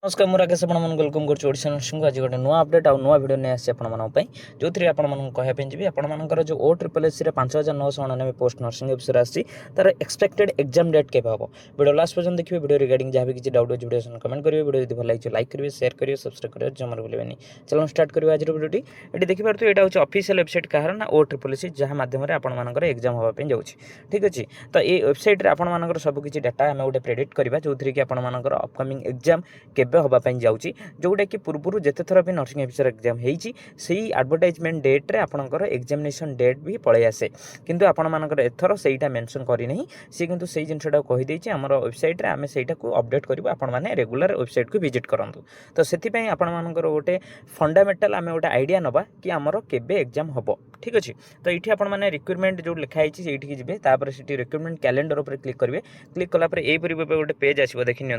नमस्कार मुझे राकेश आपन वेलकम कर आज गोटे नुआ अपडेट आउ नुआ भिडियो नहीं आसी जो थी कहजी आपर जो O triple S 5999 post nursing officer आसी तार एक्सपेक्टेड एग्जाम डेट के हम वीडियो लास्ट पर्यटन देखिए वीडियो रिगार्डिंग जहाँ भी किसी डाउट अच्छे वीडियो कमेंट करेंगे वीडियो यदि भल लगे लाइक करेंगे शेयर करेंगे सब्सक्राइब करेंगे जमार भूलें चलो स्टार्ट करेंगे आज वीडियो ये देखिए यहाँ हूँ ऑफिशियल वेबसाइट कहार ना ओ ट्रिपल एस जहाँ मध्यम आपर एग्जाम हाँपाई जाऊँगी ठीक अच्छे तो ये वेबसाइट आपर सबकि डाटा आम गोटे प्रेडिक्ट करवा जो थी कि आपर अपकमिंग एग्जाम के हाँपाई जाऊँगी जोटा कि पूर्व जिते थर भी नर्सिंग अफिसर एग्जाम होती एडवर्टाइजमेंट डेट्रे आपंकर एग्जामिनेशन डेट भी पलि आसे किंतु आपर एथर से मेंशन करना सी किंतु से जिनटा कहीदे आम वेबसाइट आम से अपडेट करूँ आपने रेगुलर वेबसाइट को विजिट करूँ तो से आपर गोटे फंडामेंटाल आम गोटे आइडिया नवा कि आमर केबे एग्जाम हम ठीक अच्छे तो ये आपने रिक्रुटमेंट जो लिखाई से जी तापर से रिक्रुटमेंट कैलेंडर पर क्लिक करेंगे क्लिक कलापर यहीपरी गोटे पेज आसो देखी नि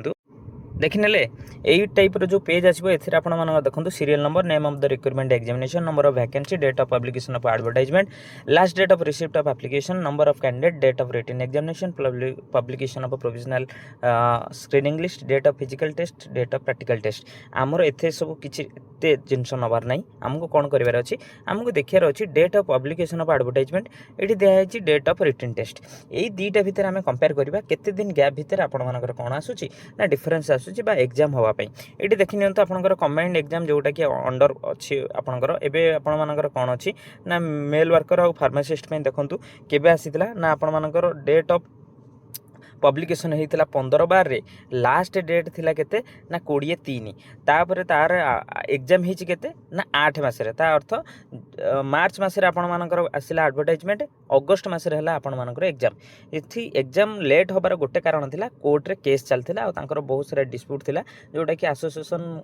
देखने यही टाइप जो पेज आसो ए देखो serial number name of the recruitment examination number of vacancy date of publication of advertisement last date of receipt of application number of candidate date of written examination publication of provisional screening list date of physical test date of practical test आमर एथे सब किसी जिनस नबार ना आमको कौन करार अच्छी आमको देखार अच्छी date of publication of advertisement ये दिखाई डेट ऑफ रिटन टेस्ट यही दुईटा भितर आम कंपेयर करवा केते दिन गैप भितर आपर कौन आसूची ना डिफरेन्स आसूची एग्जाम हाँपाई ये देखी नि आपंकर कंबाइंड एग्जाम जोटा कि अंडर अच्छी आपंकर एवं आपंकर कौन अच्छी ना मेल वर्कर और फार्मासीस्ट देखूँ केबे आसीला ना आपंकर डेट ऑफ पब्लिकेशन होता 15/12 रे लास्ट डेट थिला केते ना 20/3 तापर तार एग्जाम हिची केते ना 8 मासरे ता अर्थ मार्च मासरे आपण मानकर आसिला एडवर्टाइजमेंट अगस्त मासरे हला आपण मानकर एग्जाम इथि एग्जाम लेट होबार गोटे कारण थिला कोर्ट रे केस चलथिला आ तांकर बहुत सारा डिस्प्यूट थिला जोटा कि एसोसिएशन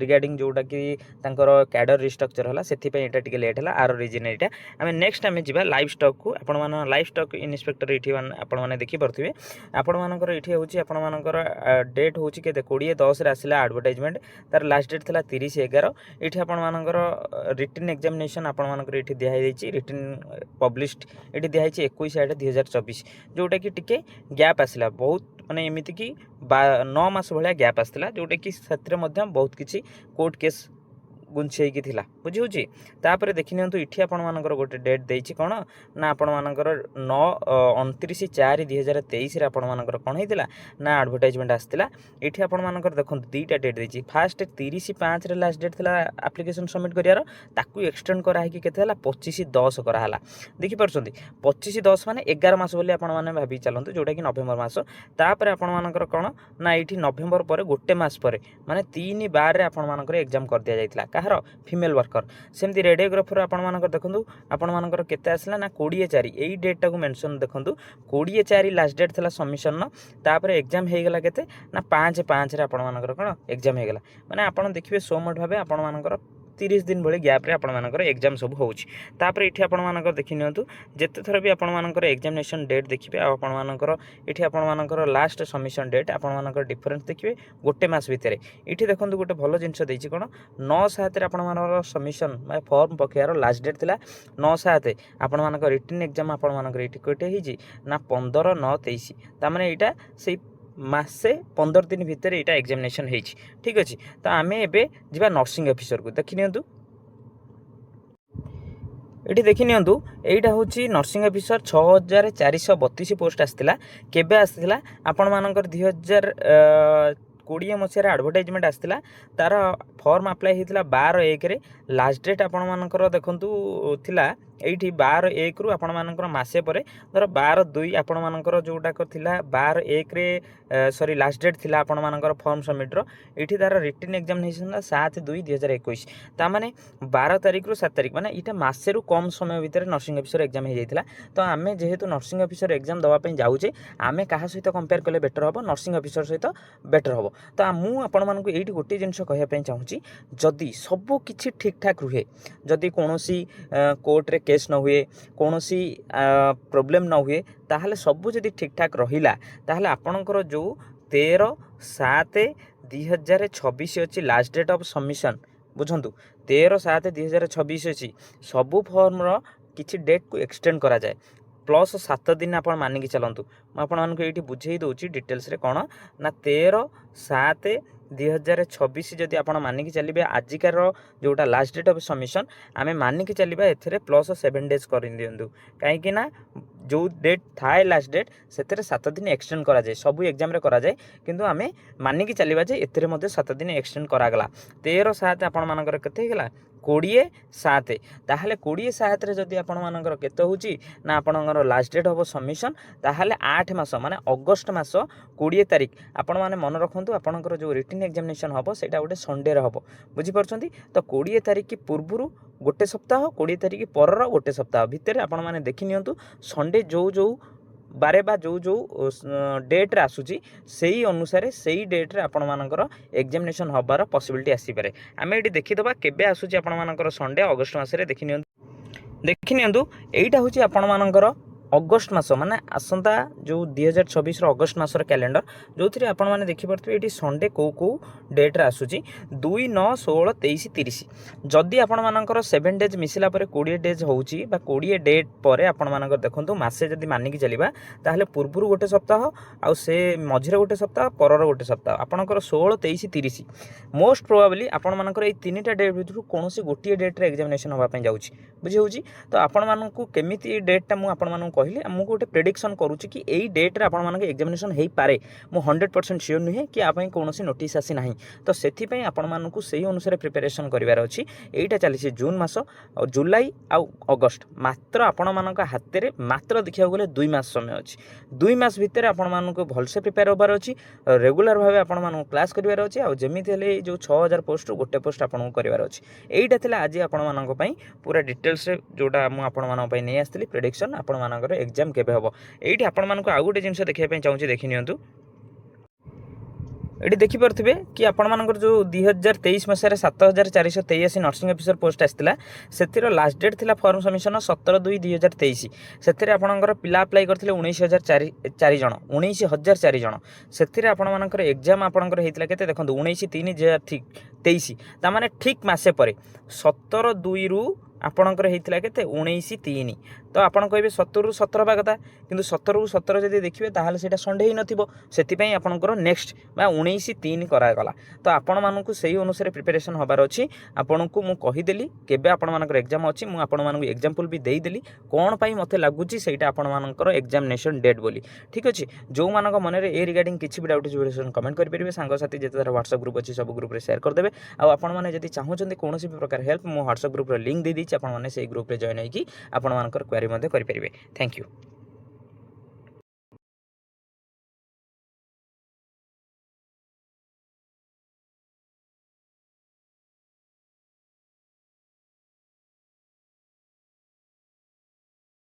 रिगार्डिंग जोटा कि तांकर कैडर रिस्ट्रक्चर हला सेथि पे एटा टिके लेट हला आरो रीजन एटा आमे नेक्स्ट आमे जिबा लाइव स्टॉक को आपण मान लाइव स्टॉक इन्स्पेक्टर इथि आपण माने देखि परथिबे आपण मानकर ये हूँ आपण मानकर डेट हूँ के 20/10 आसला एडवर्टाइजमेंट तार लास्ट डेट था 30/11 ये आपण मानकर रिटन एग्जामिनेशन आपण मानकर ये दिखाई रिटन पब्लिश्ड ये दिखाई 21/8/2024 जोटा कि टिके गैप आसला बहुत माने एमती कि 9 मास भाया गैप आसला जोटा कि बहुत किसी कोर्ट केस गुंछेकी थिला बुझी तापर देखि नियंतु इठी आपण मानकर गोटे डेट देछि कोन ना आपण मानकर 29/4/2023 रे आपण मानकर कोन हेतिला ना एडवर्टाइजमेंट आस्तिला इठी आपण मानकर देखो दुईटा डेट देछि फास्ट 30/5 रे लास्ट डेट थिला एप्लिकेशन सबमिट करियार ताकू एक्सटेंड करा है कि केते हला 25/10 करा हला देखि परछंती 25/10 माने 11 मास बोली आपण माने भाबी चलंतु जोटा कि नवेम्बर मास तापर आपण मानकर कोन ना इठी नवेम्बर परे गोटे मास परे माने 3/12 रे आपण मानकर एग्जाम कर दिया जाइतला कहार फीमेल वर्कर सेमती रेडियोग्राफर आपण देखो आपण केते आसला ना 20/4 यही डेटा को मेंशन देखो 20/4 लास्ट डेट था सबमिशन तापर एग्जाम हो गला केते ना 5/5 रे आपण कौन एग्जाम हो गला माने आपण देखिए सो मच भाव आपण 30 दिन भली गैप रे आपण मानकर एग्जाम सब होउची तापर इठी आपण मानकर देखि नियंतु जेते थर भी आपण मानकर एग्जामिनेशन डेट देखिबे आपण मानकर इठी आपण मानकर लास्ट सबमिशन डेट आपण मानकर डिफरेंस देखिबे गोटे मास भितरे इठी देखंतु गोटे भलो जिंस देछि कोन 9/7 रे आपण मानकर सबमिशन माने फॉर्म पकेयार लास्ट डेट थिला 9/7 आपण मानकर रिटन एग्जाम आपण मानकर इठी कोटे हिजी ना 15/9/23 ता माने एटा से मासे 15 दिन भितर यहाँ एग्जामिनेशन होती ठीक अच्छे तो आम एबे जीवा नर्सिंग ऑफिसर को देखि नियंतु ये देखि नियंतु एटा हूँ नर्सिंग ऑफिसर 6432 पोस्ट आसला केबे आसला आपण मानकर 2020 मसीहार एडवर्टाइजमेंट आसला तार फॉर्म अप्लाई होता 12/1 रे लास्ट डेट आपण मानकर देखंतु थिला एठी 12/1 रु आपण मानकर मासे परे धर 12/2 आपण मानकर जोटाक थिला 12/1 रे सॉरी लास्ट डेट थिला आपण मानकर फॉर्म सबमिट रो एठी तार रिटन एग्जामिनेशन 7/2/2021 ता माने 12 तारिख रु 7 तारिख माने इटा मासे रु कम समय भितर नर्सिंग ऑफिसर एग्जाम हो जाइतिला तो आमे जेहेतु नर्सिंग ऑफिसर एग्जाम दवा पई जाउचे आमे काहा सहित कंपेयर कले बेटर हबो नर्सिंग ऑफिसर सहित बेटर हबो तो मु आपण मानकु एठी गोटे जिंस कहया पई चाहूची जदी सब किछि ठीक ठाक रुहे जदी कोनोसी कोर्ट रे केस न हुए कोनोसी प्रॉब्लम न हुए ताहले सब जदी ठीक ठाक रहिला ताहले आपणकर जो 13/7/2026 अछि लास्ट डेट ऑफ सबमिशन बुझंतु 13/7/2026 अछि सबु फॉर्म रो किछि डेट को एक्सटेंड करा जाए प्लस 7 दिन आप मानिकी चलतु मुझे ये बुझे दूसरी डिटेल्स रे कौन ना 13/7 2026 जदि आपण मानिक चलिए आजिकार जोटा लास्ट डेट ऑफ सबमिशन आम मानिक चलिए एथे +7 डेज कर दिंतु कहीं जो डेट थाए लास्ट डेट से 7 दिन एक्सटेंड करा जाए सब एग्जाम रे करा जाए किंतु आमे मानिक चलिए जे एथे 7 दिन एक्सटेंड करागला 13/7 आपण मानकर केते होगा 20/7 ताहले 20/7 रे जदि आपण मानकर केते होची ना आपणकर लास्ट डेट हम सबमिशन ताहले 8 मास माने अगस्त मास 20 तारिख आपण माने मन रखंतु आपणकर जो रिटन एग्जामिनेशन हम सेटा गोटे संडे रे हम बुझी परछंती तो 20 तारिख की पूर्वरु गोटे सप्ताह 20 तारिख पर गोटे सप्ताह भितर आपण माने देखि नियंतु संडे जो बारे बा जो डेट रे आसुची सेही अनुसार सेही डेट रे आपण मानकर एग्जामिनेशन हबार पॉसिबिलिटी आसी पारे आमे एटी देखि दबा केबे आसुची आपण मानकर संडे अगस्त मास रे देखि नियंतु एईटा होची आपण मानकर अगस्त मास माने आसंता जो 2026 अगस्त मासर कैलेंडर जो थी आपण माने देखि परथि एटी संडे को डेट रे आसुची 2 9 16 23 30 जदि आपण मानकर 7 डेज मिसिला परे 20 डेज होउची बा 20 डेट परे आपण मानकर देखंतु मासे जदि मानिक चलिबा ताहले पूर्वरु गोटे सप्ताह आ से मझिरे गोटे सप्ताह परर गोटे सप्ताह आपणकर 16 23 30 मोस्ट प्रोबेबली आपण मानकर ए तीनटा डेट भितरु कोनोसी गोटिए डेट रे एग्जामिनेशन होबा पय जाउची बुझी होउची तो आपण मानकु केमिति डेटटा मु आपण मानकु कहली आमको गोटे प्रेडिक्शन करूँ कि यही डेट रे आपण एग्जामिनेशन हो पारे मु 100% श्योर नुहे कि आप कौन नोटिस आसी ना तो से आपण मानक से अनुसार प्रिपेरेसन करार अच्छी यहीटा चली जून मास और जुलाई आउ अगस्त मात्र आपण मान हाथ में मात्र देखा गले 2 मास समय अच्छी 2 मास भितर आपण मानक भलसे प्रिपेयर होबार अच्छी रेगुलर भाव आपण मानक क्लास करार अच्छे आ जमी जो 6000 पोस्ट गोटे पोस्ट आपको करार अच्छी यहीटा था आज आपण मानी पूरा डिटेल्स जोटा मुझे नहीं आसती प्रेडिक्शन आपण मानकर एग्जाम केबे हबो एठी आपण मानको आ गोटे जिंस देखिया पय चाहूची देखि नियंतु एठी देखि परथिबे कि आपण मानकर जो 2023 मसिया 7483 नर्सिंग ऑफिसर पोस्ट आस्तिला सेतिर लास्ट डेट थिला फॉर्म सबमिशन 17/2/2023 सेतिर आपणकर पिला अप्लाई करथिले 19004 जण 19004 जण सेतिर आपण मानकर एग्जाम आपणकर हेतिला केते देखंतु 19/3/2023 ता माने ठीक मासे परे 17/2 रु आपणकर हेतिला केते 19/3 तो आपण कहबे 17 रु 17 बा कथा किंतु 17 रु 17 जदि देखिबे ताहाले सेटा संडे ही नथिबो सेति पई आपणकर नेक्स्ट बा 19/3 करा गला तो आपण मानकु सेही अनुसार प्रिपरेशन होबार अछि आपणकु मु कहि देली केबे आपण मानकर एग्जाम अछि मु आपण मानकु एग्जांपल भी देई देली कोन पई मते लागुची सेटा आपण मानकर एग्जामिनेशन डेट बोली ठीक अछि जो मानक मन रे ए रिगार्डिंग किछि भी डाउट अछि कमेंट कर परिबे सांग साथी जेते तार WhatsApp ग्रुप अछि सब ग्रुप रे शेयर कर देबे आ आपण माने जदि चाहउचंदी कोनोसी भी प्रकार हेल्प मु WhatsApp ग्रुप रे लिंक दे दी छी आपण माने सेही ग्रुप रे जॉइन होई कि आपण मानकर क्वेरी मध्ये करि परिबे थैंक यू।